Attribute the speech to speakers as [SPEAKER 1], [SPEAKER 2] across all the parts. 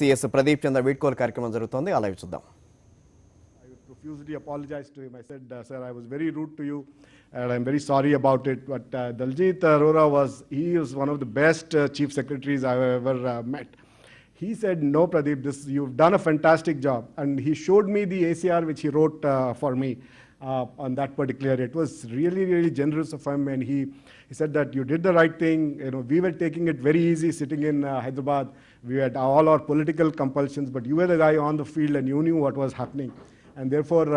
[SPEAKER 1] CS Pradeep Chandra వీడ్కోలు కార్యక్రమం జరుగుతోంది ఆ లైవ్ చూద్దాం.
[SPEAKER 2] I profusely apologized to him. I said, sir, I was very rude to you and I'm very sorry about it. But Daljit Arora he was one of the best chief secretaries I've ever met. He said, no, Pradeep, you've done a fantastic job. And he showed me the ACR which he wrote for me on that particular. It was really, really generous of him. And he said that you did the right thing. You know, we were taking it very easy sitting in Hyderabad. We had all our political compulsions, but you were the guy on the field and you knew what was happening. And therefore,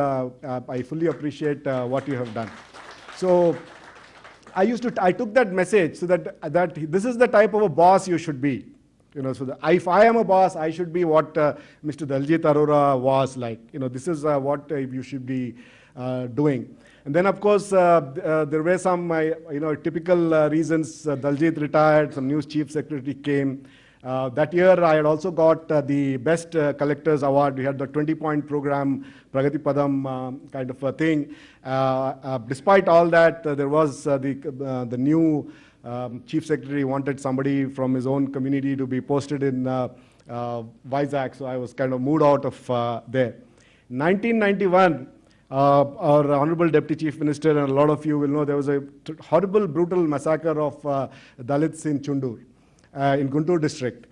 [SPEAKER 2] I fully appreciate what you have done. So I took that message so that this is the type of a boss you should be. You know, so if I am a boss, I should be what Mr. Daljit Arora was like. You know, this is what you should be doing. And then, of course, there were some, typical reasons. Daljit retired, some new chief secretary came. That year, I had also got the Best Collectors Award. We had the 20-point program, Pragati Padam kind of a thing. Despite all that, there was the new chief secretary wanted somebody from his own community to be posted in Vizag, so I was kind of moved out of there. 1991, our Honorable Deputy Chief Minister, and a lot of you will know, there was a horrible, brutal massacre of Dalits in Chundur. In Guntur district.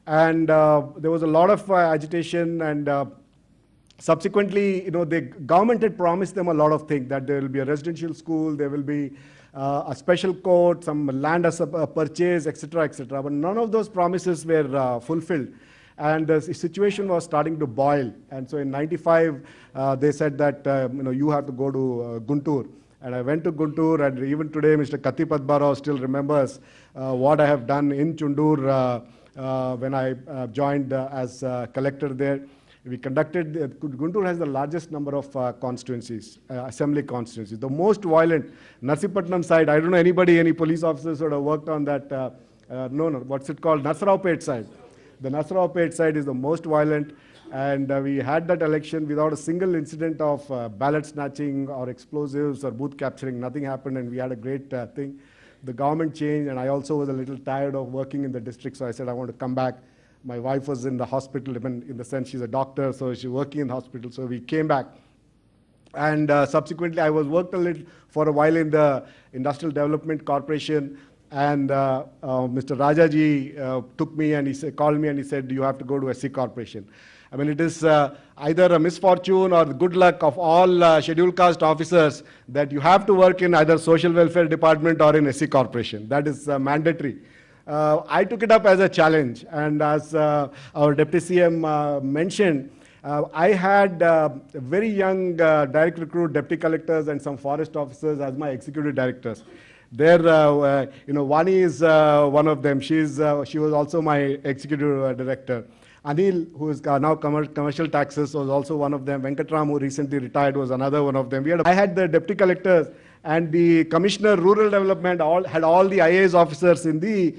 [SPEAKER 2] And there was a lot of agitation and subsequently, the government had promised them a lot of things, that there will be a residential school, there will be a special court, some land as a purchase, etc., etc. But none of those promises were fulfilled. And the situation was starting to boil. And so in 95, they said that, you have to go to Guntur. And I went to Guntur, and even today, Mr. Katti Padmarao still remembers what I have done in Chundur when I joined as collector there. We conducted, Guntur has the largest number of constituencies, assembly constituencies. The most violent, Narsipatnam side, I don't know any police officers who have worked on that, what's it called, Nasaraopet side. The Nasaraopet side is the most violent. And we had that election without a single incident of ballot snatching or explosives or booth capturing. Nothing happened, and we had a great thing. The government changed, and I also was a little tired of working in the district, so I said I want to come back. My wife was in the hospital, in the sense she's a doctor, so she's working in the hospital, so we came back. And subsequently, I worked a little for a while in the Industrial Development Corporation. And Mr. Rajaji took me and called me and he said, you have to go to SC Corporation. I mean, it is either a misfortune or the good luck of all scheduled caste officers that you have to work in either Social Welfare Department or in SC Corporation. That is mandatory. I took it up as a challenge. And as our Deputy CM mentioned, I had very young direct recruit deputy collectors and some forest officers as my executive directors. There, Vani is one of them. She was also my executive director. Anil, who is now commercial taxes, was also one of them. Venkatram, who recently retired, was another one of them. I had the deputy collectors and the commissioner rural development had all the IAS officers in the